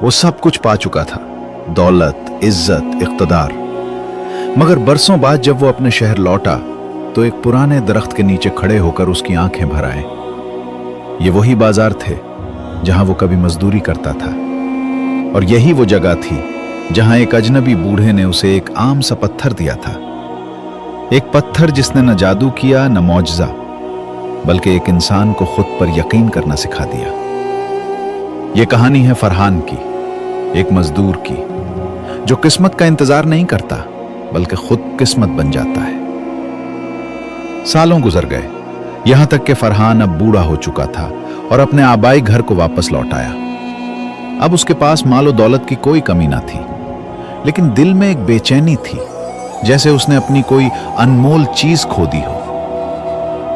वो सब कुछ पा चुका था, दौलत, इज्जत, इख्तदार। मगर बरसों बाद जब वो अपने शहर लौटा तो एक पुराने दरख्त के नीचे खड़े होकर उसकी आंखें भर आए। ये वही बाजार थे जहां वो कभी मजदूरी करता था, और यही वो जगह थी जहां एक अजनबी बूढ़े ने उसे एक आम सा पत्थर दिया था। एक पत्थर जिसने न जादू किया न मौजज़ा, बल्कि एक इंसान को खुद पर यकीन करना सिखा दिया। यह कहानी है फरहान की, एक मजदूर की जो किस्मत का इंतजार नहीं करता बल्कि खुद किस्मत बन जाता है। सालों गुजर गए, यहां तक कि फरहान अब बूढ़ा हो चुका था और अपने आबाई घर को वापस लौट आया। अब उसके पास मालो दौलत की कोई कमी ना थी, लेकिन दिल में एक बेचैनी थी, जैसे उसने अपनी कोई अनमोल चीज खो दी हो।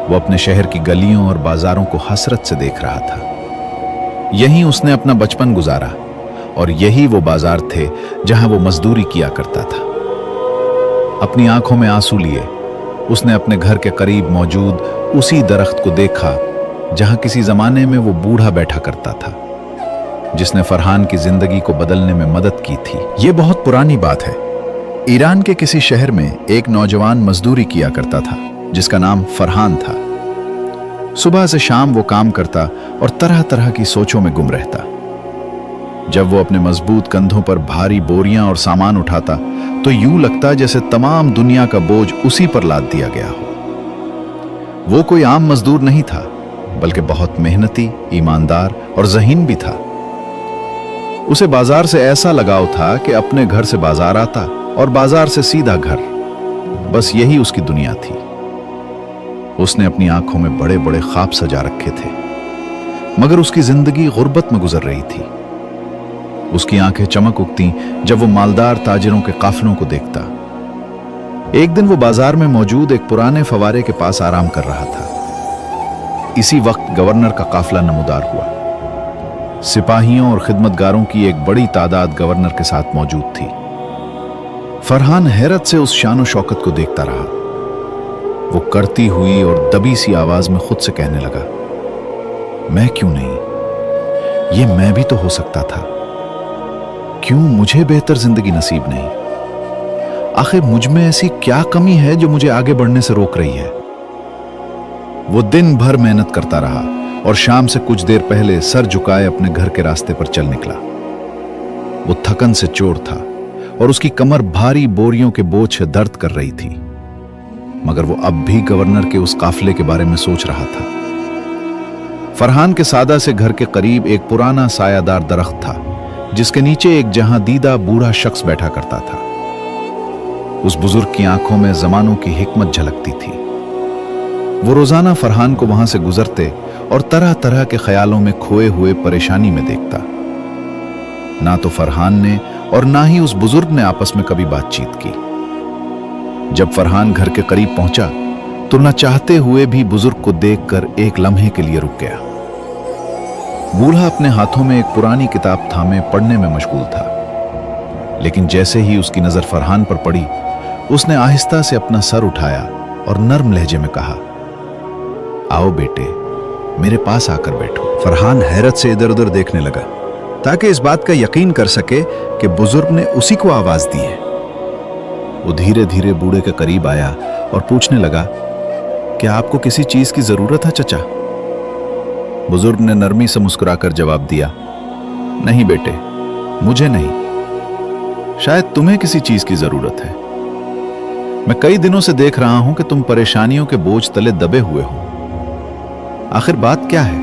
वो अपने शहर की गलियों और बाजारों को हसरत से देख रहा था। यहीं उसने अपना बचपन गुजारा और यही वो बाजार थे जहां वो मजदूरी किया करता था। अपनी आंखों में आंसू लिए उसने अपने घर के करीब मौजूद उसी दरख्त को देखा जहां किसी जमाने में वो बूढ़ा बैठा करता था, जिसने फरहान की जिंदगी को बदलने में मदद की थी। ये बहुत पुरानी बात है। ईरान के किसी शहर में एक नौजवान मजदूरी किया करता था जिसका नाम फरहान था। सुबह से शाम वो काम करता और तरह तरह की सोचों में गुम रहता। जब वो अपने मजबूत कंधों पर भारी बोरियां और सामान उठाता तो यूं लगता जैसे तमाम दुनिया का बोझ उसी पर लाद दिया गया हो। वो कोई आम मजदूर नहीं था, बल्कि बहुत मेहनती, ईमानदार और ज़हीन भी था। उसे बाजार से ऐसा लगाव था कि अपने घर से बाजार आता और बाजार से सीधा घर, बस यही उसकी दुनिया थी। उसने अपनी आंखों में बड़े बड़े ख्वाब सजा रखे थे, मगर उसकी जिंदगी गुर्बत में गुजर रही थी। उसकी आंखें चमक उठती जब वो मालदार ताजिरों के काफिलों को देखता। एक दिन वो बाजार में मौजूद एक पुराने फवारे के पास आराम कर रहा था। इसी वक्त गवर्नर का काफिला नमूदार हुआ। सिपाहियों और खिदमतगारों की एक बड़ी तादाद गवर्नर के साथ मौजूद थी। फरहान हैरत से उस शान शौकत को देखता रहा। वो करती हुई और दबी सी आवाज में खुद से कहने लगा, मैं क्यों नहीं? ये मैं भी तो हो सकता था। क्यों मुझे बेहतर जिंदगी नसीब नहीं? आखिर मुझ में ऐसी क्या कमी है जो मुझे आगे बढ़ने से रोक रही है? वो दिन भर मेहनत करता रहा और शाम से कुछ देर पहले सर झुकाए अपने घर के रास्ते पर चल निकला। वो थकन से चोर था और उसकी कमर भारी बोरियों के बोझ से दर्द कर रही थी, मगर वो अब भी गवर्नर के उस काफिले के बारे में सोच रहा था। फरहान के सादा से घर के करीब एक पुराना सायादार दरख्त था जिसके नीचे एक जहां दीदा बूढ़ा शख्स बैठा करता था। उस बुजुर्ग की आंखों में जमानों की हिकमत झलकती थी। वो रोजाना फरहान को वहां से गुजरते और तरह तरह के ख्यालों में खोए हुए परेशानी में देखता। ना तो फरहान ने और ना ही उस बुजुर्ग ने आपस में कभी बातचीत की। जब फरहान घर के करीब पहुंचा तो न चाहते हुए भी बुजुर्ग को देखकर एक लम्हे के लिए रुक गया। बूढ़ा अपने हाथों में एक पुरानी किताब थामे पढ़ने में मशगूल था, लेकिन जैसे ही उसकी नजर फरहान पर पड़ी, उसने आहिस्ता से अपना सर उठाया और नर्म लहजे में कहा, आओ बेटे, मेरे पास आकर बैठो। फरहान हैरत से इधर उधर देखने लगा ताकि इस बात का यकीन कर सके कि बुजुर्ग ने उसी को आवाज दी है। वो धीरे धीरे बूढ़े के करीब आया और पूछने लगा, क्या आपको किसी चीज की जरूरत है चचा? बुजुर्ग ने नरमी से मुस्कुराकर जवाब दिया, नहीं बेटे, मुझे नहीं, शायद तुम्हें किसी चीज की जरूरत है। मैं कई दिनों से देख रहा हूं कि तुम परेशानियों के बोझ तले दबे हुए हो। आखिर बात क्या है?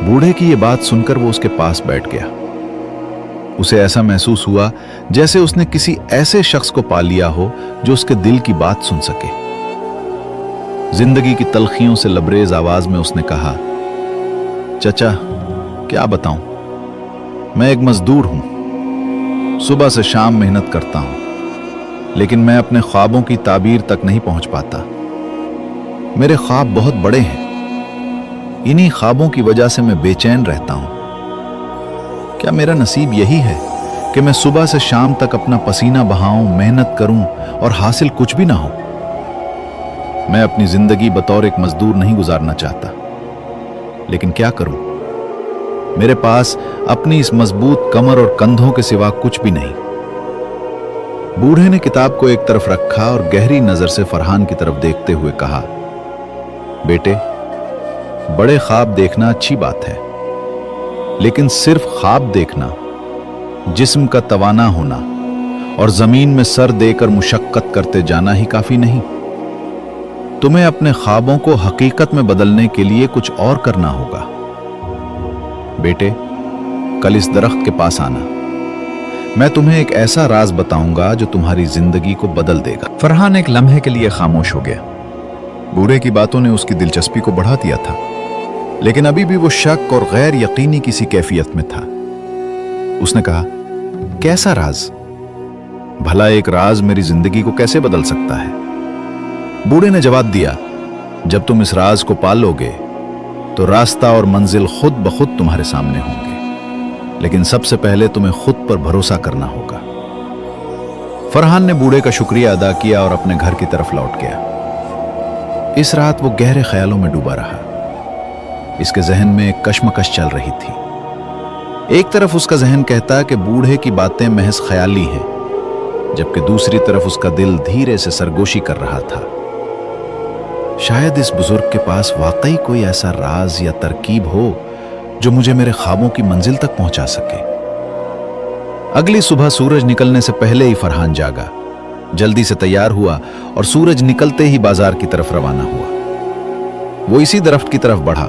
बूढ़े की यह बात सुनकर वो उसके पास बैठ गया। उसे ऐसा महसूस हुआ जैसे उसने किसी ऐसे शख्स को पा लिया हो जो उसके दिल की बात सुन सके। जिंदगी की तलखियों से लबरेज आवाज में उसने कहा, चचा, क्या बताऊं, मैं एक मजदूर हूं। सुबह से शाम मेहनत करता हूं, लेकिन मैं अपने ख्वाबों की ताबीर तक नहीं पहुंच पाता। मेरे ख्वाब बहुत बड़े हैं। इन्हीं ख्वाबों की वजह से मैं बेचैन रहता हूं। क्या मेरा नसीब यही है कि मैं सुबह से शाम तक अपना पसीना बहाऊं, मेहनत करूं और हासिल कुछ भी ना हो? मैं अपनी जिंदगी बतौर एक मजदूर नहीं गुजारना चाहता, लेकिन क्या करूं? मेरे पास अपनी इस मजबूत कमर और कंधों के सिवा कुछ भी नहीं। बूढ़े ने किताब को एक तरफ रखा और गहरी नजर से फरहान की तरफ देखते हुए कहा, बेटे, बड़े ख्वाब देखना अच्छी बात है, लेकिन सिर्फ ख्वाब देखना, जिस्म का तवाना होना और जमीन में सर देकर मुशक्कत करते जाना ही काफी नहीं। तुम्हें अपने ख्वाबों को हकीकत में बदलने के लिए कुछ और करना होगा। बेटे, कल इस दरख्त के पास आना, मैं तुम्हें एक ऐसा राज बताऊंगा जो तुम्हारी जिंदगी को बदल देगा। फरहान एक लम्हे के लिए खामोश हो गया। बूढ़े की बातों ने उसकी दिलचस्पी को बढ़ा दिया था, लेकिन अभी भी वो शक और गैर यकीनी किसी कैफियत में था। उसने कहा, कैसा राज? भला एक राज मेरी जिंदगी को कैसे बदल सकता है? बूढ़े ने जवाब दिया, जब तुम इस राज को पालोगे तो रास्ता और मंजिल खुद ब खुद तुम्हारे सामने होंगे, लेकिन सबसे पहले तुम्हें खुद पर भरोसा करना होगा। फरहान ने बूढ़े का शुक्रिया अदा किया और अपने घर की तरफ लौट गया। इस रात वो गहरे ख्यालों में डूबा रहा। इसके जहन में एक कश्मकश चल रही थी। एक तरफ उसका जहन कहता कि बूढ़े की बातें महज ख्याली हैं, जबकि दूसरी तरफ उसका दिल धीरे से सरगोशी कर रहा था। शायद इस बुजुर्ग के पास वाकई कोई ऐसा राज या तरकीब हो जो मुझे मेरे ख्वाबों की मंजिल तक पहुंचा सके। अगली सुबह सूरज निकलने से पहले ही फरहान जागा, जल्दी से तैयार हुआ और सूरज निकलते ही बाजार की तरफ रवाना हुआ। वो इसी दरख्त की तरफ बढ़ा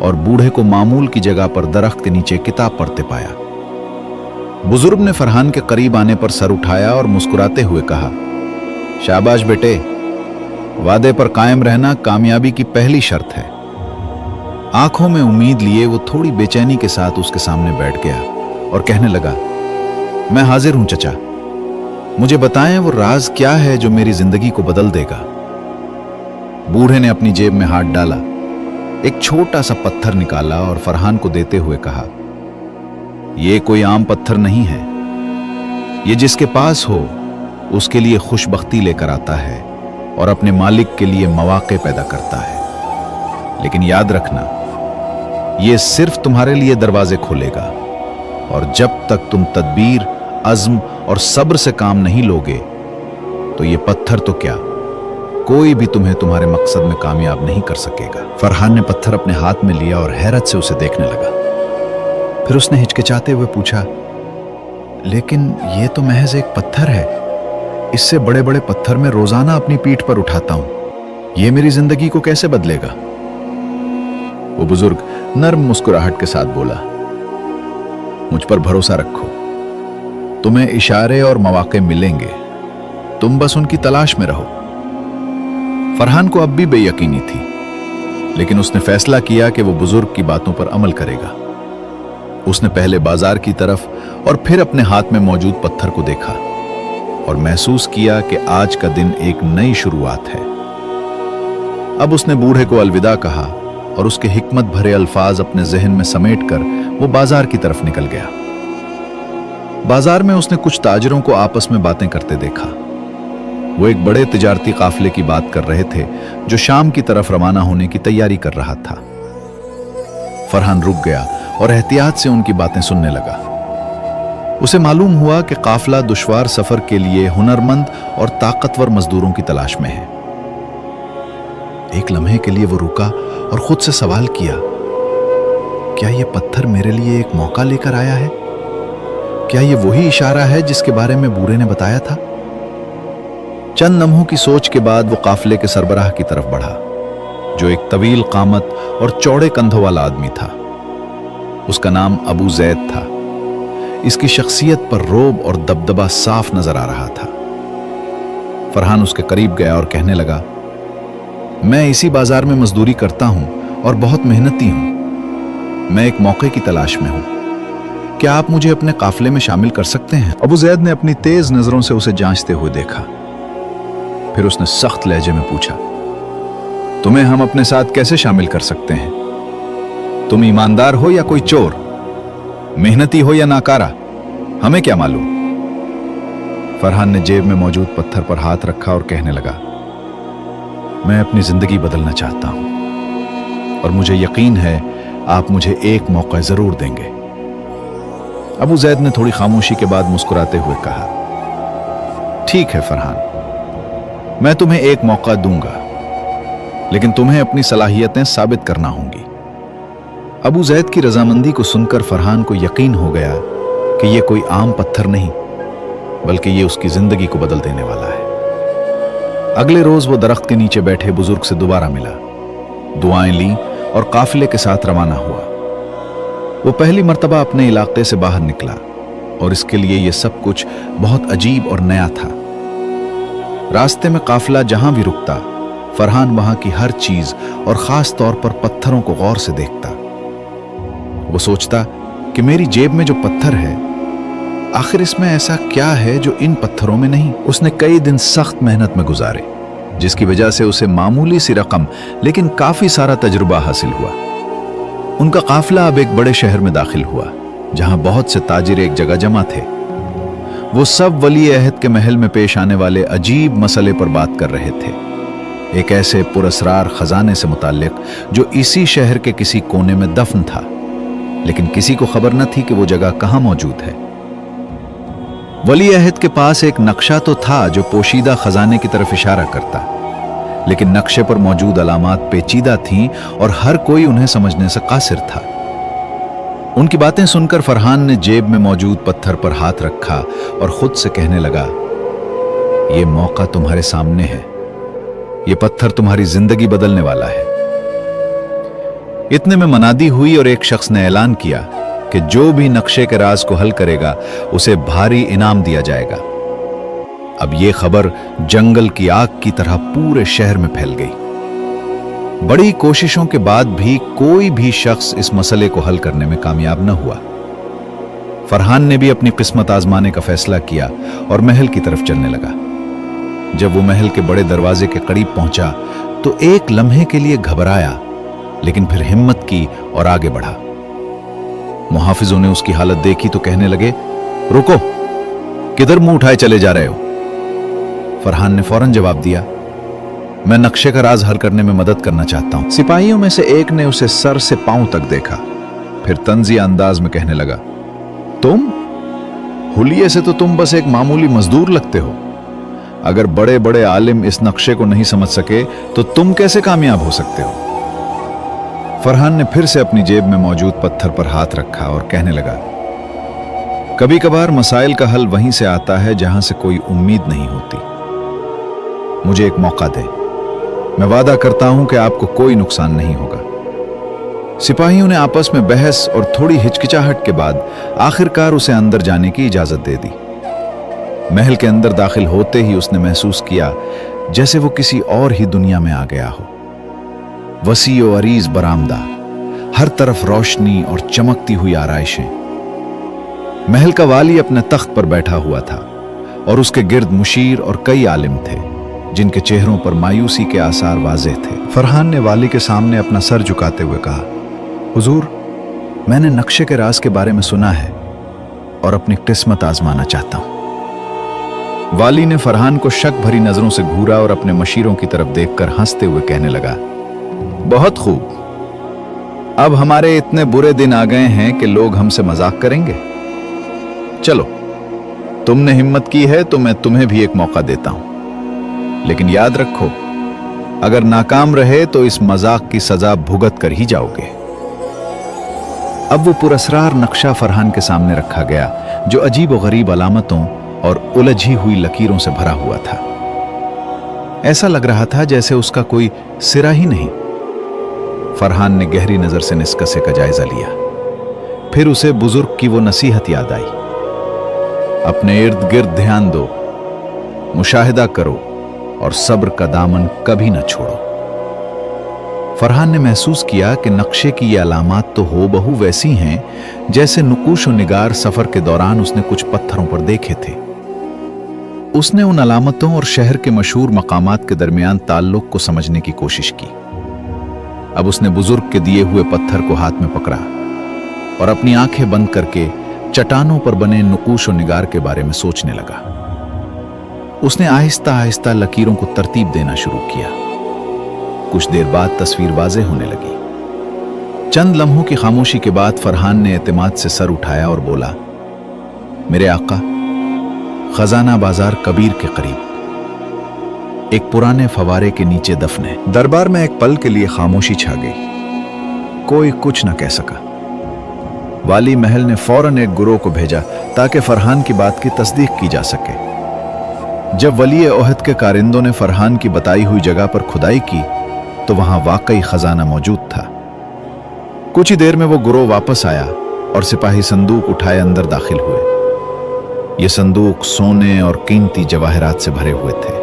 और बूढ़े को मामूल की जगह पर दरख्त के नीचे किताब पढ़ते पाया। बुजुर्ग ने फरहान के करीब आने पर सर उठाया और मुस्कुराते हुए कहा, शाबाश बेटे, वादे पर कायम रहना कामयाबी की पहली शर्त है। आंखों में उम्मीद लिए वो थोड़ी बेचैनी के साथ उसके सामने बैठ गया और कहने लगा, मैं हाजिर हूं चचा, मुझे बताएं वो राज क्या है जो मेरी जिंदगी को बदल देगा। बूढ़े ने अपनी जेब में हाथ डाला, एक छोटा सा पत्थर निकाला और फरहान को देते हुए कहा, यह कोई आम पत्थर नहीं है, ये जिसके पास हो उसके लिए खुशबख्ती लेकर आता है और अपने मालिक के लिए मौके पैदा करता है। लेकिन याद रखना, यह सिर्फ तुम्हारे लिए दरवाजे खोलेगा, और जब तक तुम तदबीर, अज़्म और सब्र से काम नहीं लोगे तो ये पत्थर तो क्या, कोई भी तुम्हें तुम्हारे मकसद में कामयाब नहीं कर सकेगा। फरहान ने पत्थर अपने हाथ में लिया और हैरत से उसे देखने लगा। फिर उसने हिचकिचाते हुए पूछा, लेकिन यह तो महज एक पत्थर है, इससे बड़े बड़े पत्थर मैं रोजाना अपनी पीठ पर उठाता हूं, यह मेरी जिंदगी को कैसे बदलेगा? वो बुजुर्ग नर्म मुस्कुराहट के साथ बोला, मुझ पर भरोसा रखो, तुम्हें इशारे और मौके मिलेंगे, तुम बस उनकी तलाश में रहो। फरहान को अब भी बेयकीनी थी, लेकिन उसने फैसला किया कि वो बुजुर्ग की बातों पर अमल करेगा। उसने पहले बाजार की तरफ और फिर अपने हाथ में मौजूद पत्थर को देखा और महसूस किया कि आज का दिन एक नई शुरुआत है। अब उसने बूढ़े को अलविदा कहा और उसके हिकमत भरे अल्फाज अपने जहन में समेटकर वो बाजार की तरफ निकल गया। बाजार में उसने कुछ ताजिरों को आपस में बातें करते देखा। वो एक बड़े तिजारती काफिले की बात कर रहे थे जो शाम की तरफ रवाना होने की तैयारी कर रहा था। फरहान रुक गया और एहतियात से उनकी बातें सुनने लगा। उसे मालूम हुआ कि काफिला दुश्वार सफर के लिए हुनरमंद और ताकतवर मजदूरों की तलाश में है। एक लम्हे के लिए वो रुका और खुद से सवाल किया, क्या यह पत्थर मेरे लिए एक मौका लेकर आया है? क्या यह वही इशारा है जिसके बारे में बूढ़े ने बताया था? चंद लम्हों की सोच के बाद वो काफिले के सरबराह की तरफ बढ़ा, जो एक तवील कामत और चौड़े कंधों वाला आदमी था। उसका नाम अबू जैद था। इसकी शख्सियत पर रोब और दबदबा साफ नजर आ रहा था। फरहान उसके करीब गया और कहने लगा, मैं इसी बाजार में मजदूरी करता हूं और बहुत मेहनती हूं। मैं एक मौके की तलाश में हूं, क्या आप मुझे अपने काफिले में शामिल कर सकते हैं? अबू जैद ने अपनी तेज नजरों से उसे जांचते हुए देखा। फिर उसने सख्त लहजे में पूछा, तुम्हें हम अपने साथ कैसे शामिल कर सकते हैं? तुम ईमानदार हो या कोई चोर, मेहनती हो या नाकारा, हमें क्या मालूम? फरहान ने जेब में मौजूद पत्थर पर हाथ रखा और कहने लगा, मैं अपनी जिंदगी बदलना चाहता हूं और मुझे यकीन है आप मुझे एक मौका जरूर देंगे। अबू जैद ने थोड़ी खामोशी के बाद मुस्कुराते हुए कहा, ठीक है फरहान, मैं तुम्हें एक मौका दूंगा, लेकिन तुम्हें अपनी सलाहियतें साबित करना होंगी। अबू जैद की रजामंदी को सुनकर फरहान को यकीन हो गया कि यह कोई आम पत्थर नहीं, बल्कि ये उसकी जिंदगी को बदल देने वाला है। अगले रोज वो दरख्त के नीचे बैठे बुजुर्ग से दोबारा मिला, दुआएं ली और काफिले के साथ रवाना हुआ। वो पहली मर्तबा अपने इलाके से बाहर निकला और इसके लिए ये सब कुछ बहुत अजीब और नया था। रास्ते में काफिला जहां भी रुकता, फरहान वहां की हर चीज और खास तौर पर पत्थरों को गौर से देखता। वो सोचता कि मेरी जेब में जो पत्थर है, आखिर इसमें ऐसा क्या है जो इन पत्थरों में नहीं। उसने कई दिन सख्त मेहनत में गुजारे, जिसकी वजह से उसे मामूली सी रकम लेकिन काफी सारा तजुर्बा हासिल हुआ। उनका काफिला अब एक बड़े शहर में दाखिल हुआ, जहां बहुत से ताजिर एक जगह जमा थे। वो सब वली अहद के महल में पेश आने वाले अजीब मसले पर बात कर रहे थे, एक ऐसे पुरस्रार खजाने से मुताल्लिक जो इसी शहर के किसी कोने में दफन था, लेकिन किसी को खबर न थी कि वो जगह कहां मौजूद है। वली अहद के पास एक नक्शा तो था जो पोशीदा खजाने की तरफ इशारा करता, लेकिन नक्शे पर मौजूद अलामात पेचीदा थीं और हर कोई उन्हें समझने से कासिर था। उनकी बातें सुनकर फरहान ने जेब में मौजूद पत्थर पर हाथ रखा और खुद से कहने लगा, यह मौका तुम्हारे सामने है, यह पत्थर तुम्हारी जिंदगी बदलने वाला है। इतने में मनादी हुई और एक शख्स ने ऐलान किया कि जो भी नक्शे के राज को हल करेगा उसे भारी इनाम दिया जाएगा। अब यह खबर जंगल की आग की तरह पूरे शहर में फैल गई। बड़ी कोशिशों के बाद भी कोई भी शख्स इस मसले को हल करने में कामयाब न हुआ। फरहान ने भी अपनी किस्मत आजमाने का फैसला किया और महल की तरफ चलने लगा। जब वो महल के बड़े दरवाजे के करीब पहुंचा तो एक लम्हे के लिए घबराया, लेकिन फिर हिम्मत की और आगे बढ़ा। मुहाफिजों ने उसकी हालत देखी तो कहने लगे, रुको, किधर मुंह उठाए चले जा रहे हो? फरहान ने फौरन जवाब दिया, मैं नक्शे का राज हल करने में मदद करना चाहता हूं। सिपाहियों में से एक ने उसे सर से पांव तक देखा, फिर तंजिया अंदाज में कहने लगा, तुम? हुलिये से तो तुम बस एक मामूली मजदूर लगते हो। अगर बड़े बड़े आलिम इस नक्शे को नहीं समझ सके तो तुम कैसे कामयाब हो सकते हो? फरहान ने फिर से अपनी जेब में मौजूद पत्थर पर हाथ रखा और कहने लगा, कभी कभार मसाइल का हल वहीं से आता है जहां से कोई उम्मीद नहीं होती। मुझे एक मौका दे, मैं वादा करता हूं कि आपको कोई नुकसान नहीं होगा। सिपाहियों ने आपस में बहस और थोड़ी हिचकिचाहट के बाद आखिरकार उसे अंदर जाने की इजाजत दे दी। महल के अंदर दाखिल होते ही उसने महसूस किया जैसे वो किसी और ही दुनिया में आ गया हो। वसी और अरीज बरामदा, हर तरफ रोशनी और चमकती हुई आराइशें। महल का वाली अपने तख्त पर बैठा हुआ था और उसके गिर्द मुशीर और कई आलिम थे, जिनके चेहरों पर मायूसी के आसार वाज़ेह थे। फरहान ने वाली के सामने अपना सर झुकाते हुए कहा, हुजूर, मैंने नक्शे के राज के बारे में सुना है और अपनी किस्मत आजमाना चाहता हूं। वाली ने फरहान को शक भरी नजरों से घूरा और अपने मशीरों की तरफ देखकर हंसते हुए कहने लगा, बहुत खूब, अब हमारे इतने बुरे दिन आ गए हैं कि लोग हमसे मजाक करेंगे। चलो, तुमने हिम्मत की है तो मैं तुम्हें भी एक मौका देता हूं, लेकिन याद रखो, अगर नाकाम रहे तो इस मजाक की सजा भुगत कर ही जाओगे। अब वो पुरस्रार नक्शा फरहान के सामने रखा गया, जो अजीब और गरीब अलामतों और उलझी हुई लकीरों से भरा हुआ था। ऐसा लग रहा था जैसे उसका कोई सिरा ही नहीं। फरहान ने गहरी नजर से निस्कसे का जायजा लिया। फिर उसे बुजुर्ग की वो नसीहत याद आई, अपने इर्द गिर्द ध्यान दो, मुशाहिदा करो और सब्र का दामन कभी न छोड़ो। फरहान ने महसूस किया कि नक्शे की ये अलामात तो हो बहु वैसी हैं जैसे नुकूश और निगार सफर के दौरान उसने कुछ पत्थरों पर देखे थे। उसने उन अलामतों और शहर के मशहूर मकामात के दरमियान ताल्लुक को समझने की कोशिश की। अब उसने बुजुर्ग के दिए हुए पत्थर को हाथ में पकड़ा और अपनी आंखें बंद करके चट्टानों पर बने नुकूश और निगार के बारे में सोचने लगा। उसने आहिस्ता आहिस्ता लकीरों को तरतीब देना शुरू किया। कुछ देर बाद तस्वीर वाज़ेह होने लगी। चंद लम्हों की खामोशी के बाद फरहान ने एतमाद से सर उठाया और बोला, मेरे आका, खजाना बाजार कबीर के करीब एक पुराने फवारे के नीचे दफन है। दरबार में एक पल के लिए खामोशी छा गई। कोई कुछ न कह सका। वाली महल ने फौरन एक गुरोह को भेजा ताकि फरहान की बात की तस्दीक की जा सके। जब वली ओहद के कारिंदों ने फरहान की बताई हुई जगह पर खुदाई की तो वहां वाकई खजाना मौजूद था। कुछ ही देर में वो गुरोह वापस आया और सिपाही संदूक उठाए अंदर दाखिल हुए। ये संदूक सोने और कीमती जवाहरात से भरे हुए थे।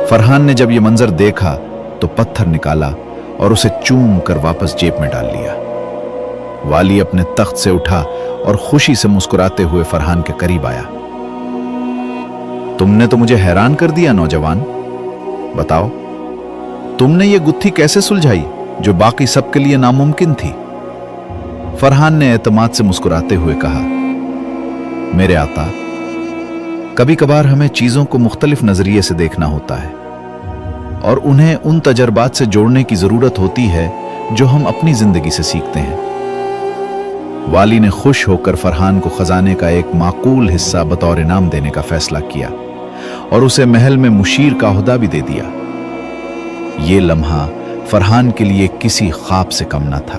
फरहान ने जब ये मंजर देखा तो पत्थर निकाला और उसे चूम कर वापस जेब में डाल लिया। वाली अपने तख्त से उठा और खुशी से मुस्कुराते हुए फरहान के करीब आया। तुमने तो मुझे हैरान कर दिया नौजवान। बताओ, तुमने ये गुत्थी कैसे सुलझाई जो बाकी सबके लिए नामुमकिन थी? फरहान ने एतमाद से मुस्कुराते हुए कहा, मेरे आका, कभी कभार हमें चीजों को मुख्तलिफ नजरिए से देखना होता है और उन्हें उन तजर्बात से जोड़ने की जरूरत होती है जो हम अपनी जिंदगी से सीखते हैं। वाली ने खुश होकर फरहान को खजाने का एक माकूल हिस्सा बतौर इनाम देने का फैसला किया और उसे महल में मुशीर का ओहदा भी दे दिया। ये लम्हा फरहान के लिए किसी ख्वाब से कम न था।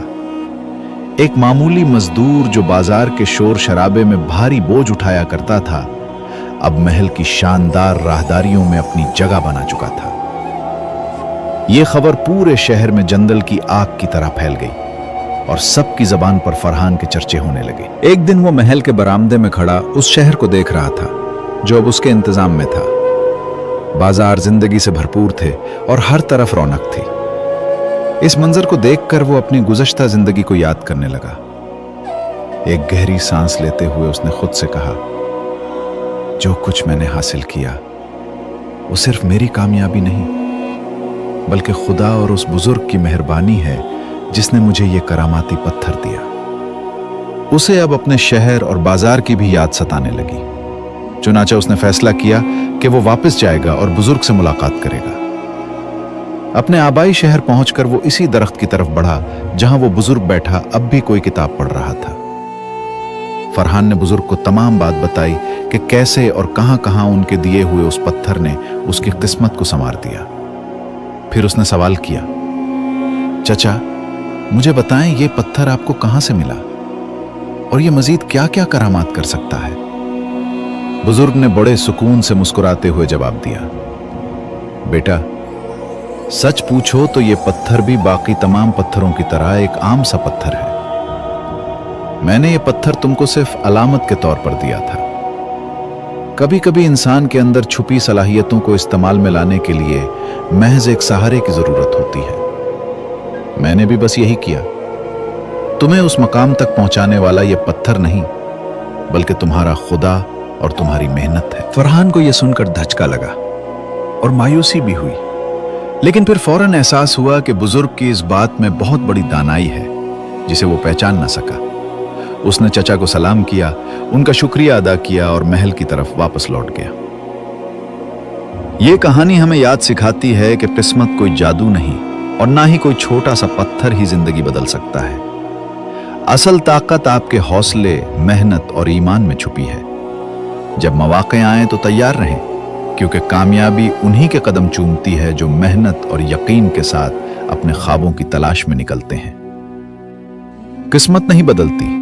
एक मामूली मजदूर जो बाजार के शोर शराबे में भारी बोझ उठाया करता था, अब महल की शानदार राहदारियों में अपनी जगह बना चुका था। यह खबर पूरे शहर में जंदल की आग की तरह फैल गई और सबकी जबान पर फरहान के चर्चे होने लगे। एक दिन वो महल के बरामदे में खड़ा उस शहर को देख रहा था जो अब उसके इंतजाम में था। बाजार जिंदगी से भरपूर थे और हर तरफ रौनक थी। इस मंजर को देखकर वो अपनी गुज़श्ता जिंदगी को याद करने लगा। एक गहरी सांस लेते हुए उसने खुद से कहा, जो कुछ मैंने हासिल किया वो सिर्फ मेरी कामयाबी नहीं बल्कि खुदा और उस बुजुर्ग की मेहरबानी है जिसने मुझे ये करामाती पत्थर दिया। उसे अब अपने शहर और बाजार की भी याद सताने लगी। चुनांचे उसने फैसला किया कि वो वापस जाएगा और बुजुर्ग से मुलाकात करेगा। अपने आबाई शहर पहुंचकर वो इसी दरख्त की तरफ बढ़ा जहां वो बुजुर्ग बैठा अब भी कोई किताब पढ़ रहा था। फरहान ने बुजुर्ग को तमाम बात बताई कि कैसे और कहां उनके दिए हुए उस पत्थर ने उसकी किस्मत को संवार दिया। फिर उसने सवाल किया, चचा, मुझे बताएं ये पत्थर आपको कहां से मिला और ये मजीद क्या क्या करामात कर सकता है? बुजुर्ग ने बड़े सुकून से मुस्कुराते हुए जवाब दिया, बेटा, सच पूछो तो ये पत्थर भी बाकी तमाम पत्थरों की तरह एक आम सा पत्थर है। मैंने ये पत्थर तुमको सिर्फ अलामत के तौर पर दिया था। कभी कभी इंसान के अंदर छुपी सलाहियतों को इस्तेमाल में लाने के लिए महज एक सहारे की जरूरत होती है। मैंने भी बस यही किया। तुम्हें उस मकाम तक पहुंचाने वाला ये पत्थर नहीं बल्कि तुम्हारा खुदा और तुम्हारी मेहनत है। फरहान को यह सुनकर धचका लगा और मायूसी भी हुई, लेकिन फिर फौरन एहसास हुआ कि बुजुर्ग की इस बात में बहुत बड़ी दानाई है जिसे वो पहचान न सका। उसने चचा को सलाम किया, उनका शुक्रिया अदा किया और महल की तरफ वापस लौट गया। ये कहानी हमें याद सिखाती है कि किस्मत कोई जादू नहीं और ना ही कोई छोटा सा पत्थर ही जिंदगी बदल सकता है। असल ताकत आपके हौसले, मेहनत और ईमान में छुपी है। जब मौके आए तो तैयार रहें, क्योंकि कामयाबी उन्हीं के कदम चूमती है जो मेहनत और यकीन के साथ अपने ख्वाबों की तलाश में निकलते हैं। किस्मत नहीं बदलती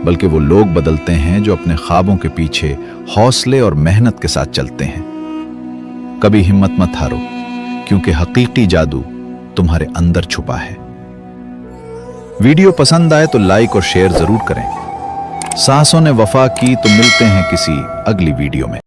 बल्कि वो लोग बदलते हैं जो अपने ख्वाबों के पीछे हौसले और मेहनत के साथ चलते हैं। कभी हिम्मत मत हारो, क्योंकि हकीकी जादू तुम्हारे अंदर छुपा है। वीडियो पसंद आए तो लाइक और शेयर जरूर करें। साहसों ने वफा की तो मिलते हैं किसी अगली वीडियो में।